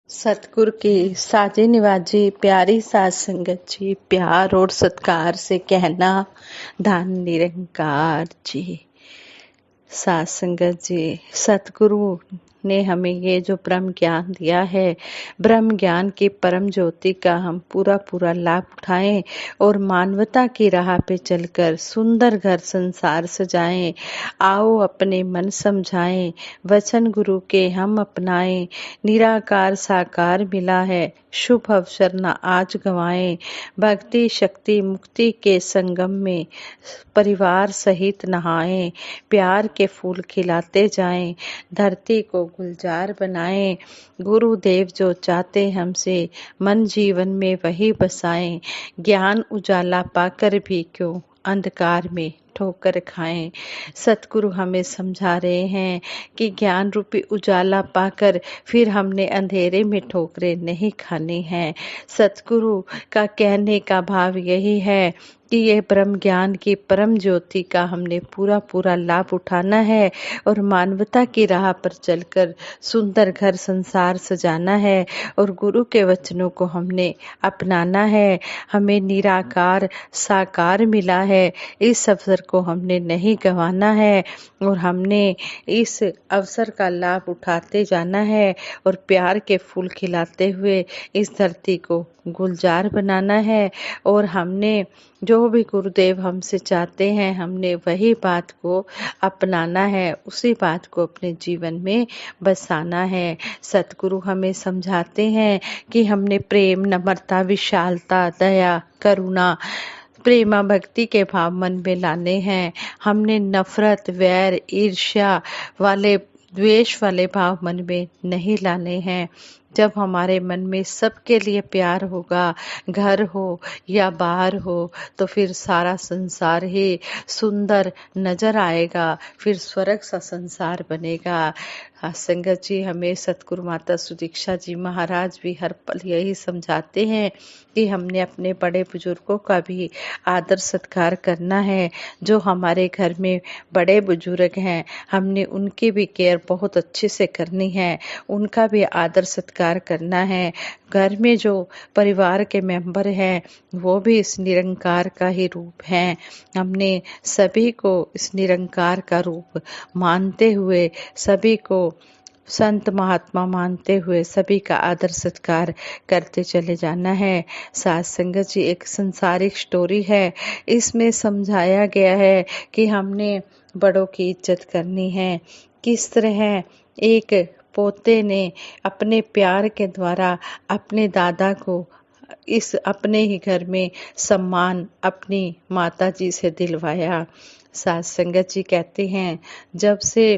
सतगुरु की साजी निवाजी प्यारी साध संगत जी, प्यार और सत्कार से कहना धन निरंकार जी। साध संगत जी, सतगुरु ने हमें ये जो ब्रह्म ज्ञान दिया है, ब्रह्म ज्ञान की परम ज्योति का हम पूरा पूरा लाभ उठाएं और मानवता की राह पे चलकर सुंदर घर संसार सजाएं। आओ अपने मन समझाएं, वचन गुरु के हम अपनाएं। निराकार साकार मिला है, शुभ अवसर न आज गवाएं। भक्ति शक्ति मुक्ति के संगम में परिवार सहित नहाएं। प्यार के फूल खिलाते जाएं, धरती को गुलजार बनाएं। गुरुदेव जो चाहते हमसे मन जीवन में वही बसाएं। ज्ञान उजाला पाकर भी क्यों अंधकार में ठोकर खाएं। सतगुरु हमें समझा रहे हैं कि ज्ञान रूपी उजाला पाकर फिर हमने अंधेरे में ठोकरें नहीं खानी हैं। सतगुरु का कहने का भाव यही है कि ये ब्रह्म ज्ञान की परम ज्योति का हमने पूरा पूरा लाभ उठाना है और मानवता की राह पर चलकर सुंदर घर संसार सजाना है और गुरु के वचनों को हमने अपनाना है। हमें निराकार साकार मिला है, इस अवसर को हमने नहीं गंवाना है और हमने इस अवसर का लाभ उठाते जाना है और प्यार के फूल खिलाते हुए इस धरती को गुलजार बनाना है। और हमने जो भी गुरुदेव हमसे चाहते हैं, हमने वही बात को अपनाना है, उसी बात को अपने जीवन में बसाना है। सतगुरु हमें समझाते हैं कि हमने प्रेम, नम्रता, विशालता, दया, करुणा, प्रेमा भक्ति के भाव मन में लाने हैं। हमने नफरत, वैर, ईर्ष्या वाले, द्वेष वाले भाव मन में नहीं लाने हैं। जब हमारे मन में सबके लिए प्यार होगा, घर हो या बाहर हो, तो फिर सारा संसार ही सुंदर नजर आएगा, फिर स्वर्ग सा संसार बनेगा। संगत जी, हमें सतगुरु माता सुदीक्षा जी महाराज भी हर पल यही समझाते हैं कि हमने अपने बड़े बुजुर्गों का भी आदर सत्कार करना है। जो हमारे घर में बड़े बुजुर्ग हैं, हमने उनकी भी केयर बहुत अच्छे से करनी है, उनका भी आदर सत्कार करना है। घर में जो परिवार के मेंबर हैं, वो भी इस निरंकार का ही रूप हैं। हमने सभी को इस निरंकार का रूप मानते हुए, सभी को संत महात्मा मानते हुए सभी का आदर सत्कार करते चले जाना है। साथ संगत जी, एक संसारिक स्टोरी है, इसमें समझाया गया है कि हमने बड़ों की इज्जत करनी है। किस तरह एक पोते ने अपने प्यार के द्वारा अपने दादा को इस अपने ही घर में सम्मान अपनी माता जी से दिलवाया। साथ संगत जी कहते हैं, जब से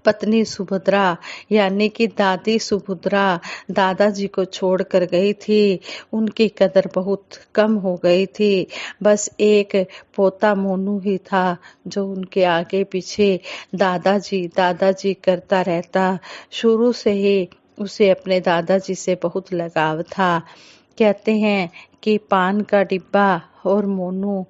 पत्नी सुभद्रा यानी कि दादी सुभद्रा दादाजी को छोड़कर गई थी, उनकी कदर बहुत कम हो गई थी। बस एक पोता मोनू ही था जो उनके आगे पीछे दादाजी दादाजी करता रहता। शुरू से ही उसे अपने दादाजी से बहुत लगाव था। कहते हैं कि पान का डिब्बा और मोनू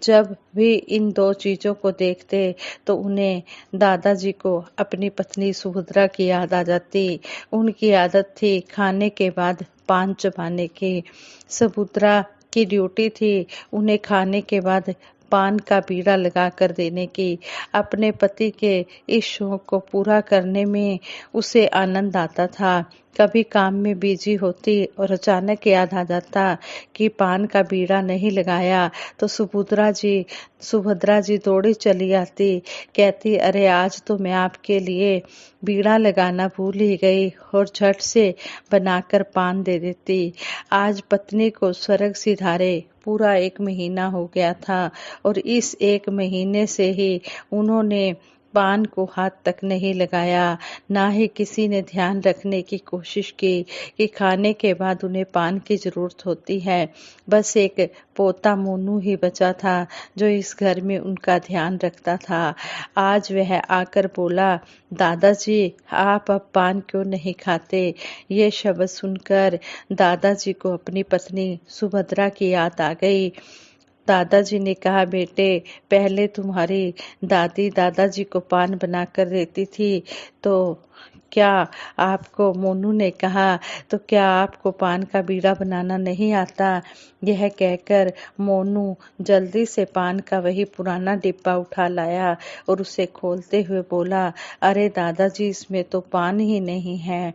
जब भी इन दो चीजों को देखते तो उन्हें दादाजी को अपनी पत्नी सुभद्रा की याद आ जाती। उनकी आदत थी खाने के बाद पान चबाने की। सुभद्रा की ड्यूटी थी उन्हें खाने के बाद पान का बीड़ा लगा कर देने की। अपने पति के इस शौक को पूरा करने में उसे आनंद आता था। कभी काम में बिजी होती और अचानक याद आ जाता कि पान का बीड़ा नहीं लगाया, तो सुभद्रा जी दौड़ी चली आती, कहती, अरे आज तो मैं आपके लिए बीड़ा लगाना भूल ही गई, और झट से बनाकर पान दे देती। आज पत्नी को स्वर्ग सिधारे पूरा 1 महीना हो गया था और इस 1 महीने से ही उन्होंने पान को हाथ तक नहीं लगाया। ना ही किसी ने ध्यान रखने की कोशिश की कि खाने के बाद उन्हें पान की जरूरत होती है। बस एक पोता मोनू ही बचा था जो इस घर में उनका ध्यान रखता था। आज वह आकर बोला, दादाजी आप अब पान क्यों नहीं खाते? ये शब्द सुनकर दादाजी को अपनी पत्नी सुभद्रा की याद आ गई। दादाजी ने कहा, बेटे पहले तुम्हारी दादी दादाजी को पान बनाकर देती थी तो क्या आपको, मोनू ने कहा, तो क्या आपको पान का बीड़ा बनाना नहीं आता? यह कहकर मोनू जल्दी से पान का वही पुराना डिब्बा उठा लाया और उसे खोलते हुए बोला, अरे दादाजी, इसमें तो पान ही नहीं है।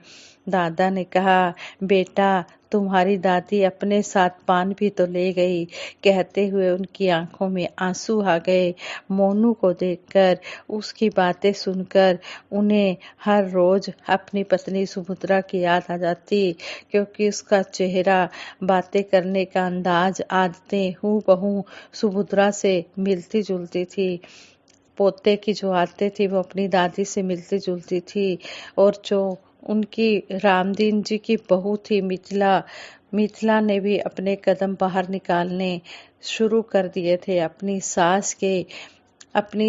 दादा ने कहा, बेटा, तुम्हारी दादी अपने साथ पान भी तो ले गई। कहते हुए उनकी आंखों में आंसू आ गए। मोनू को देखकर, उसकी बातें सुनकर उन्हें हर रोज अपनी पत्नी सुभद्रा की याद आ जाती, क्योंकि उसका चेहरा, बातें करने का अंदाज, आदतें हूबहू सुभद्रा से मिलती जुलती थी। पोते की जो आदतें थी वो अपनी दादी से मिलती जुलती थी। और जो उनकी रामदीन जी की बहू थी मिथिला, मिथिला ने भी अपने कदम बाहर निकालने शुरू कर दिए थे। अपनी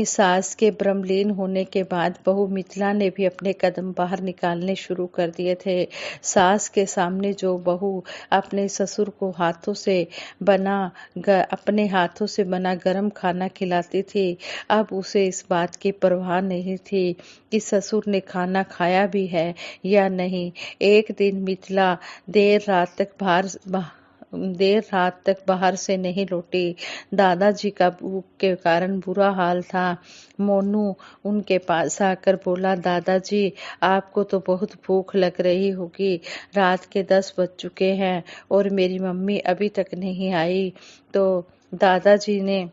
सास के ब्रह्मलीन होने के बाद बहू मिथिला ने भी अपने कदम बाहर निकालने शुरू कर दिए थे। सास के सामने जो बहू अपने ससुर को अपने हाथों से बना गरम खाना खिलाती थी, अब उसे इस बात की परवाह नहीं थी कि ससुर ने खाना खाया भी है या नहीं। एक दिन मिथिला देर रात तक बाहर से नहीं लौटी। दादाजी का भूख के कारण बुरा हाल था। मोनू उनके पास आकर बोला, दादाजी, आपको तो बहुत भूख लग रही होगी। रात के 10 बज चुके हैं और मेरी मम्मी अभी तक नहीं आई। तो दादाजी ने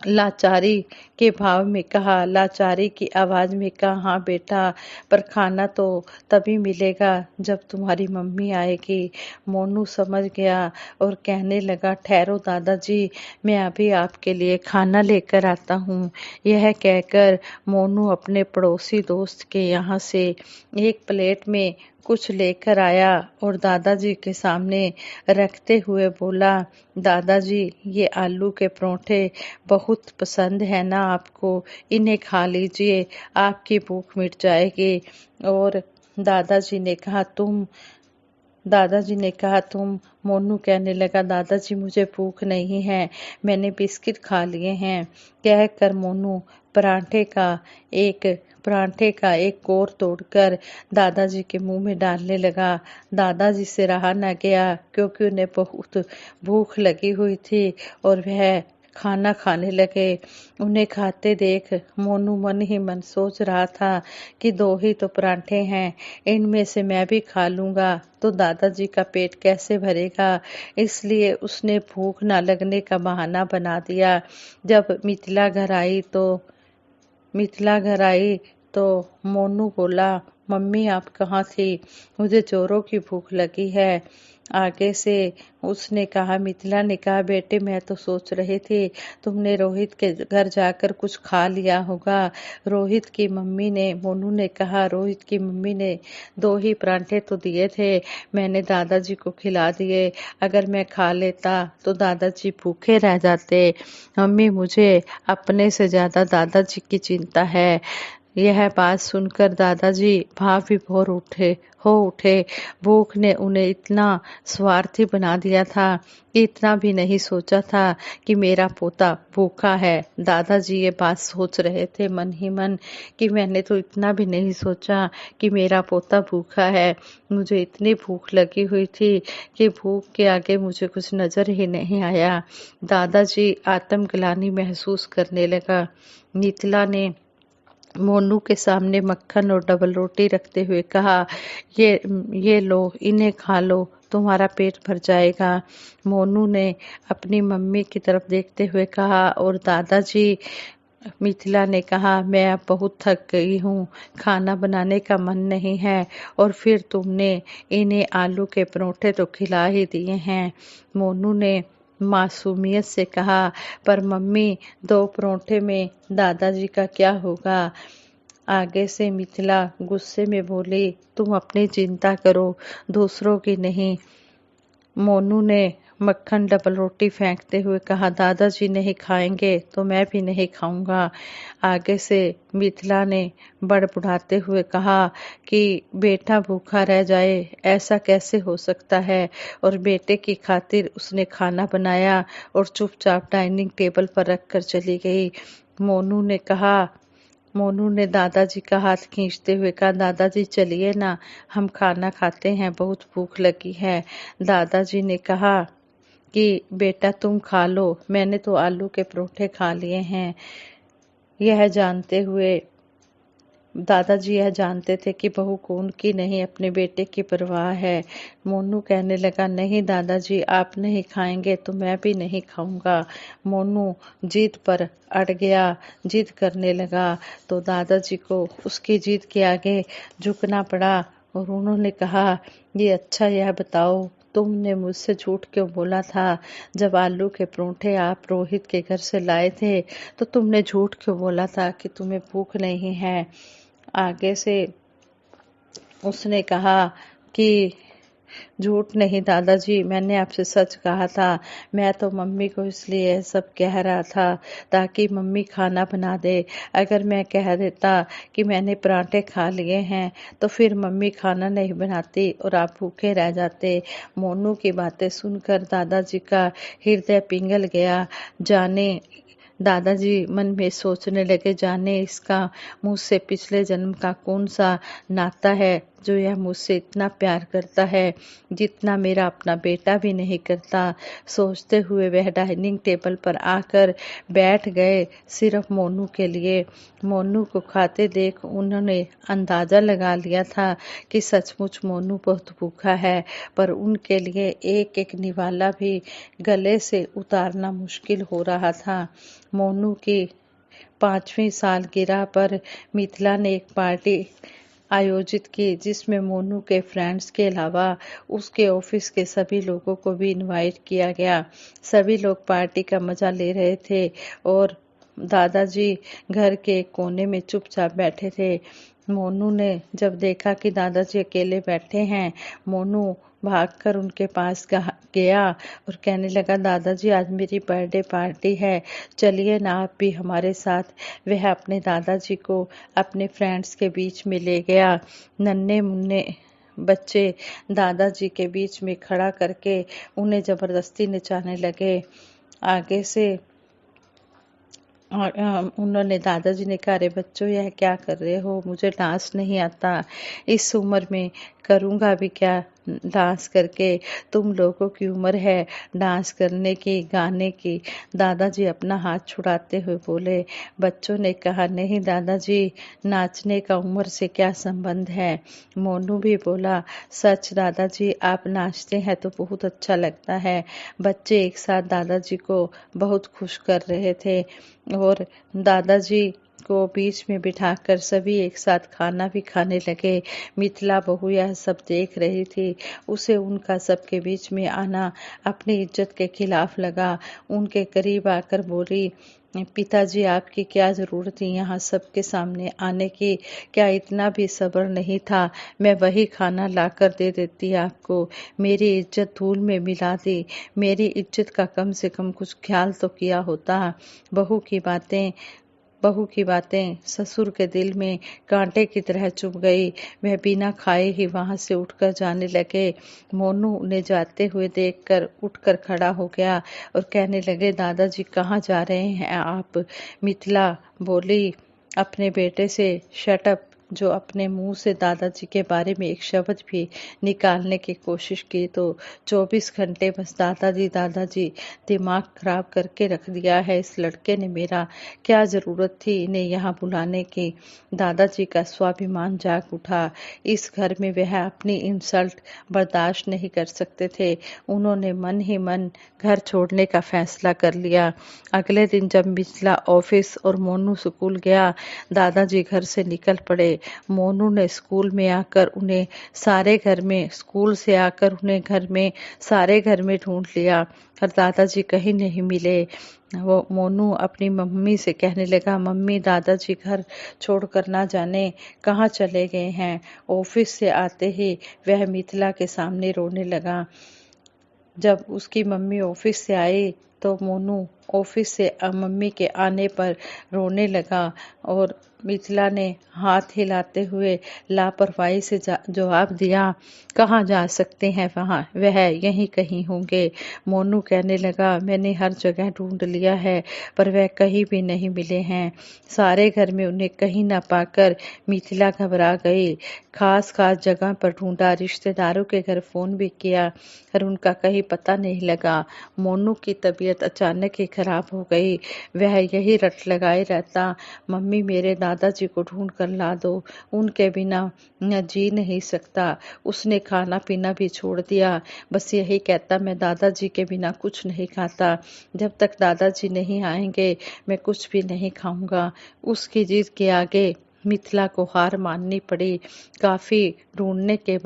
लाचारी के भाव में कहा, लाचारी की आवाज में कहा, हाँ बेटा, पर खाना तो तभी मिलेगा जब तुम्हारी मम्मी आएगी। मोनू समझ गया और कहने लगा, ठहरो दादाजी, मैं अभी आपके लिए खाना लेकर आता हूँ। यह कहकर मोनू अपने पड़ोसी दोस्त के यहाँ से एक प्लेट में कुछ लेकर आया और दादाजी के सामने रखते हुए बोला, दादाजी, ये आलू के परोठे बहुत पसंद है ना आपको, इन्हें खा लीजिए, आपकी भूख मिट जाएगी। और दादाजी ने कहा, तुम? मोनू कहने लगा, दादाजी, मुझे भूख नहीं है, मैंने बिस्किट खा लिए हैं। कहकर मोनू परांठे का एक कोर तोड़कर दादाजी के मुंह में डालने लगा। दादाजी से रहा न गया, क्योंकि उन्हें बहुत भूख लगी हुई थी और वह खाना खाने लगे। उन्हें खाते देख मोनू मन ही मन सोच रहा था कि 2 ही तो परांठे हैं, इनमें से मैं भी खा लूंगा तो दादाजी का पेट कैसे भरेगा। इसलिए उसने भूख न लगने का बहाना बना दिया। जब मिथिला घर आई तो मोनू बोला, मम्मी, आप कहाँ थी? मुझे जोरों की भूख लगी है। आगे से उसने कहा, मिथिला ने कहा, बेटे, मैं तो सोच रही थी तुमने रोहित के घर जाकर कुछ खा लिया होगा। मोनू ने कहा, रोहित की मम्मी ने 2 ही परांठे तो दिए थे, मैंने दादाजी को खिला दिए। अगर मैं खा लेता तो दादाजी भूखे रह जाते। मम्मी, मुझे अपने से ज्यादा दादाजी की चिंता है। यह बात सुनकर दादाजी भाव विभोर हो उठे। भूख ने उन्हें इतना स्वार्थी बना दिया था कि इतना भी नहीं सोचा था कि मेरा पोता भूखा है। दादाजी ये बात सोच रहे थे मन ही मन कि मैंने तो इतना भी नहीं सोचा कि मेरा पोता भूखा है। मुझे इतनी भूख लगी हुई थी कि भूख के आगे मुझे कुछ नजर ही नहीं आया। दादाजी आत्मग्लानि महसूस करने लगा। मिथिला ने मोनू के सामने मक्खन और डबल रोटी रखते हुए कहा, ये लो, इन्हें खा लो, तुम्हारा पेट भर जाएगा। मोनू ने अपनी मम्मी की तरफ देखते हुए कहा, और दादाजी? मिथिला ने कहा, मैं अब बहुत थक गई हूँ, खाना बनाने का मन नहीं है, और फिर तुमने इन्हें आलू के परोठे तो खिला ही दिए हैं। मोनू ने मासूमियत से कहा, पर मम्मी, 2 परोठे में दादाजी का क्या होगा? आगे से मिथिला गुस्से में बोली, तुम अपनी चिंता करो, दूसरों की नहीं। मोनू ने मक्खन डबल रोटी फेंकते हुए कहा, दादाजी नहीं खाएंगे तो मैं भी नहीं खाऊंगा। आगे से मिथिला ने बड़बड़ाते हुए कहा कि बेटा भूखा रह जाए, ऐसा कैसे हो सकता है? और बेटे की खातिर उसने खाना बनाया और चुपचाप डाइनिंग टेबल पर रखकर चली गई। मोनू ने दादाजी का हाथ खींचते हुए कहा, दादाजी चलिए ना, हम खाना खाते हैं, बहुत भूख लगी है। दादाजी ने कहा कि बेटा तुम खा लो, मैंने तो आलू के परोठे खा लिए हैं। दादाजी यह जानते थे कि बहू को उनकी नहीं, अपने बेटे की परवाह है। मोनू कहने लगा, नहीं दादाजी, आप नहीं खाएंगे तो मैं भी नहीं खाऊंगा। मोनू जिद पर अड़ गया, जिद करने लगा तो दादाजी को उसकी जिद के आगे झुकना पड़ा और उन्होंने कहा, ये अच्छा, यह बताओ तुमने मुझसे झूठ क्यों बोला था? जब आलू के परोठे आप रोहित के घर से लाए थे तो तुमने झूठ क्यों बोला था कि तुम्हें भूख नहीं है? आगे से उसने कहा कि झूठ नहीं दादाजी, मैंने आपसे सच कहा था। मैं तो मम्मी को इसलिए सब कह रहा था ताकि मम्मी खाना बना दे। अगर मैं कह देता कि मैंने पराठे खा लिए हैं तो फिर मम्मी खाना नहीं बनाती और आप भूखे रह जाते। मोनू की बातें सुनकर दादाजी का हृदय पिघल गया। दादाजी मन में सोचने लगे, जाने इसका मुझसे पिछले जन्म का कौन सा नाता है जो यह मुझसे इतना प्यार करता है जितना मेरा अपना बेटा भी नहीं करता। सोचते हुए वह डाइनिंग टेबल पर आकर बैठ गए, सिर्फ मोनू के लिए। मोनू को खाते देख उन्होंने अंदाजा लगा लिया था कि सचमुच मोनू बहुत भूखा है, पर उनके लिए एक एक निवाला भी गले से उतारना मुश्किल हो रहा था। मोनू की 5वीं सालगिरह पर मिथिला ने एक पार्टी आयोजित की जिसमें मोनू के फ्रेंड्स के अलावा उसके ऑफिस के सभी लोगों को भी इनवाइट किया गया। सभी लोग पार्टी का मजा ले रहे थे और दादाजी घर के कोने में चुपचाप बैठे थे। मोनू ने जब देखा कि दादाजी अकेले बैठे हैं, मोनू भागकर उनके पास गया और कहने लगा, दादाजी आज मेरी बर्थडे पार्टी है, चलिए ना आप भी हमारे साथ। वह अपने दादाजी को अपने फ्रेंड्स के बीच में ले गया। नन्हे मुन्ने बच्चे दादाजी के बीच में खड़ा करके उन्हें जबरदस्ती नचाने लगे। आगे से उन्होंने दादाजी ने कहा, अरे बच्चों यह क्या कर रहे हो, मुझे डांस नहीं आता, इस उम्र में करूँगा भी क्या डांस करके, तुम लोगों की उम्र है डांस करने की, गाने की। दादाजी अपना हाथ छुड़ाते हुए बोले। बच्चों ने कहा, नहीं दादाजी, नाचने का उम्र से क्या संबंध है। मोनू भी बोला, सच दादाजी, आप नाचते हैं तो बहुत अच्छा लगता है। बच्चे एक साथ दादाजी को बहुत खुश कर रहे थे और दादाजी को बीच में बिठाकर सभी एक साथ खाना भी खाने लगे। मिथिला बहू यह सब देख रही थी। उसे उनका सबके बीच में आना अपनी इज्जत के खिलाफ लगा। उनके करीब आकर बोली, पिताजी आपकी क्या जरूरत थी यहाँ सबके सामने आने की? क्या इतना भी सब्र नहीं था? मैं वही खाना लाकर दे देती आपको। मेरी इज्जत धूल में मिला दी। मेरी इज्जत का कम से कम कुछ ख्याल तो किया होता। बहू की बातें ससुर के दिल में कांटे की तरह चुभ गई। वह बिना खाए ही वहां से उठकर जाने लगे। मोनू उन्हें जाते हुए देखकर उठकर खड़ा हो गया और कहने लगे, दादाजी कहाँ जा रहे हैं आप? मिथिला बोली अपने बेटे से, शट अप। जो अपने मुंह से दादाजी के बारे में एक शब्द भी निकालने की कोशिश की तो 24 घंटे बस दादाजी दादाजी दिमाग खराब करके रख दिया है इस लड़के ने मेरा। क्या जरूरत थी इन्हें यहाँ बुलाने की? दादाजी का स्वाभिमान जाग उठा। इस घर में वह अपनी इंसल्ट बर्दाश्त नहीं कर सकते थे। उन्होंने मन ही मन घर छोड़ने का फैसला कर लिया। अगले दिन जब मिथिला ऑफिस और मोनू स्कूल गया, दादाजी घर से निकल पड़े। मोनू ने स्कूल से आकर उन्हें घर में सारे घर में ढूंढ लिया और दादाजी कहीं नहीं मिले। वो मोनू अपनी मम्मी से कहने लगा, मम्मी दादाजी घर छोड़कर ना जाने कहाँ चले गए हैं। ऑफिस से आते ही वह मिथिला के सामने रोने लगा। जब उसकी मम्मी ऑफिस से आई तो मोनू ऑफिस से मम्मी के आने पर रोने लगा और मिथिला ने हाथ हिलाते हुए लापरवाही से जवाब दिया, कहाँ जा सकते हैं वहाँ, वह यहीं कहीं होंगे। मोनू कहने लगा, मैंने हर जगह ढूंढ लिया है पर वह कहीं भी नहीं मिले हैं। सारे घर में उन्हें कहीं न पाकर मिथिला घबरा गई। खास खास जगह पर ढूंढा, रिश्तेदारों के घर फोन भी किया पर उनका कहीं पता नहीं लगा। मोनू की तबीयत अचानक ही खराब हो गई। वह यही रट लगाए रहता, मम्मी मेरे दादाजी को ढूंढ कर ला दो, उनके बिना न जी नहीं सकता। उसने खाना पीना भी छोड़ दिया, बस यही कहता, मैं दादाजी के बिना कुछ नहीं खाता, जब तक दादाजी नहीं आएंगे मैं कुछ भी नहीं खाऊंगा। उसकी जिद के आगे मिथिला को हार माननी पड़ी। काफी ढूंढने के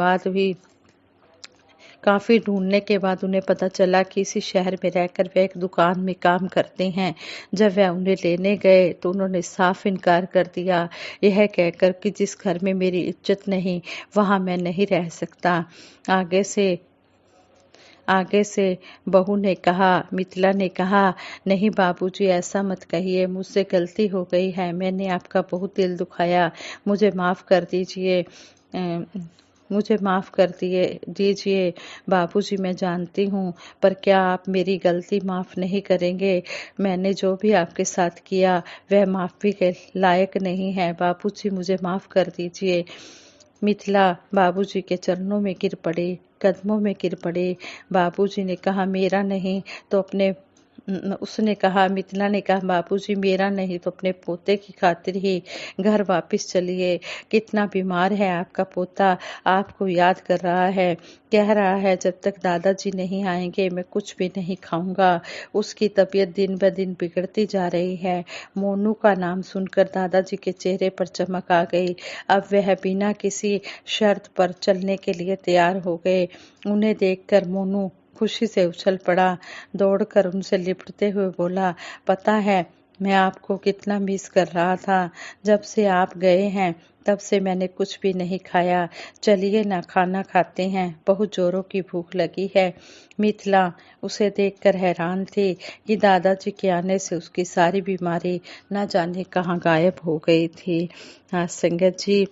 बाद उन्हें पता चला कि इसी शहर में रहकर वह एक दुकान में काम करते हैं। जब वह उन्हें लेने गए तो उन्होंने साफ इनकार कर दिया, यह कहकर कि जिस घर में मेरी इज्जत नहीं वहां मैं नहीं रह सकता। आगे से बहू ने कहा, मिथिला ने कहा, नहीं बाबूजी ऐसा मत कहिए, मुझसे गलती हो गई है, मैंने आपका बहुत दिल दुखाया, मुझे माफ कर दीजिए। मुझे माफ कर दीजिए बाबूजी, मैं जानती हूँ, पर क्या आप मेरी गलती माफ नहीं करेंगे? मैंने जो भी आपके साथ किया वह माफी के लायक नहीं है, बाबूजी मुझे माफ कर दीजिए। मिथिला बाबूजी के चरणों में गिर पड़ी, कदमों में गिर पड़ी। बाबूजी ने कहा, मेरा नहीं तो अपने उसने कहा, मिथिला ने कहा, बाबूजी मेरा नहीं तो अपने पोते की खातिर ही घर वापस चलिए। कितना बीमार है आपका पोता, आपको याद कर रहा है, कह रहा है जब तक दादाजी नहीं आएंगे मैं कुछ भी नहीं खाऊंगा। उसकी तबीयत दिन ब दिन बिगड़ती जा रही है। मोनू का नाम सुनकर दादाजी के चेहरे पर चमक आ गई। अब वह बिना किसी शर्त पर चलने के लिए तैयार हो गए। उन्हें देखकर मोनू खुशी से उछल पड़ा, दौड़कर उनसे लिपटते हुए बोला, पता है मैं आपको कितना मिस कर रहा था, जब से आप गए हैं तब से मैंने कुछ भी नहीं खाया, चलिए ना खाना खाते हैं, बहुत जोरों की भूख लगी है। मिथिला उसे देखकर हैरान थी कि दादाजी के आने से उसकी सारी बीमारी न जाने कहाँ गायब हो गई थी। हाँ संगत जी,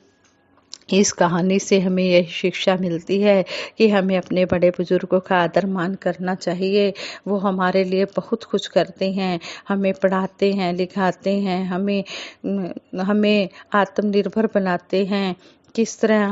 इस कहानी से हमें यही शिक्षा मिलती है कि हमें अपने बड़े बुजुर्गों का आदर मान करना चाहिए। वो हमारे लिए बहुत कुछ करते हैं, हमें पढ़ाते हैं, लिखाते हैं, हमें आत्मनिर्भर बनाते हैं। किस तरह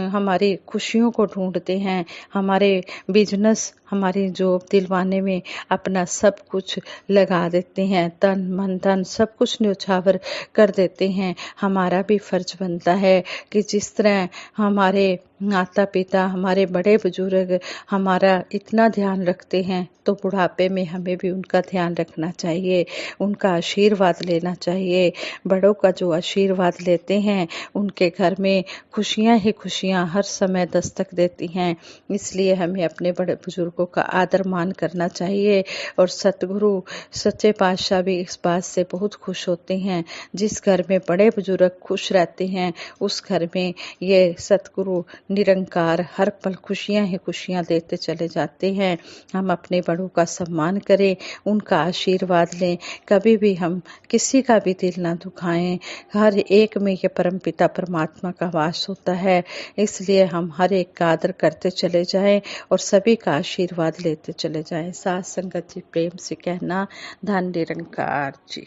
हमारी खुशियों को ढूंढते हैं, हमारे बिजनेस, हमारी जॉब दिलवाने में अपना सब कुछ लगा देते हैं, तन मन धन सब कुछ न्यौछावर कर देते हैं। हमारा भी फर्ज बनता है कि जिस तरह हमारे माता पिता, हमारे बड़े बुजुर्ग हमारा इतना ध्यान रखते हैं तो बुढ़ापे में हमें भी उनका ध्यान रखना चाहिए, उनका आशीर्वाद लेना चाहिए। बड़ों का जो आशीर्वाद लेते हैं उनके घर में खुशियां ही खुशियां हर समय दस्तक देती हैं। इसलिए हमें अपने बड़े बुजुर्गों का आदर मान करना चाहिए। और सतगुरु सच्चे पातशाह भी इस बात से बहुत खुश होते हैं। जिस घर में बड़े बुजुर्ग खुश रहते हैं उस घर में ये सतगुरु निरंकार हर पल खुशियां ही खुशियां देते चले जाते हैं। हम अपने बड़ों का सम्मान करें, उनका आशीर्वाद लें, कभी भी हम किसी का भी दिल ना दुखाएं। हर एक में ये परमपिता परमात्मा का वास होता है, इसलिए हम हर एक का आदर करते चले जाएं और सभी का आशीर्वाद लेते चले जाएं। साथ संगत जी प्रेम से कहना, धन निरंकार जी।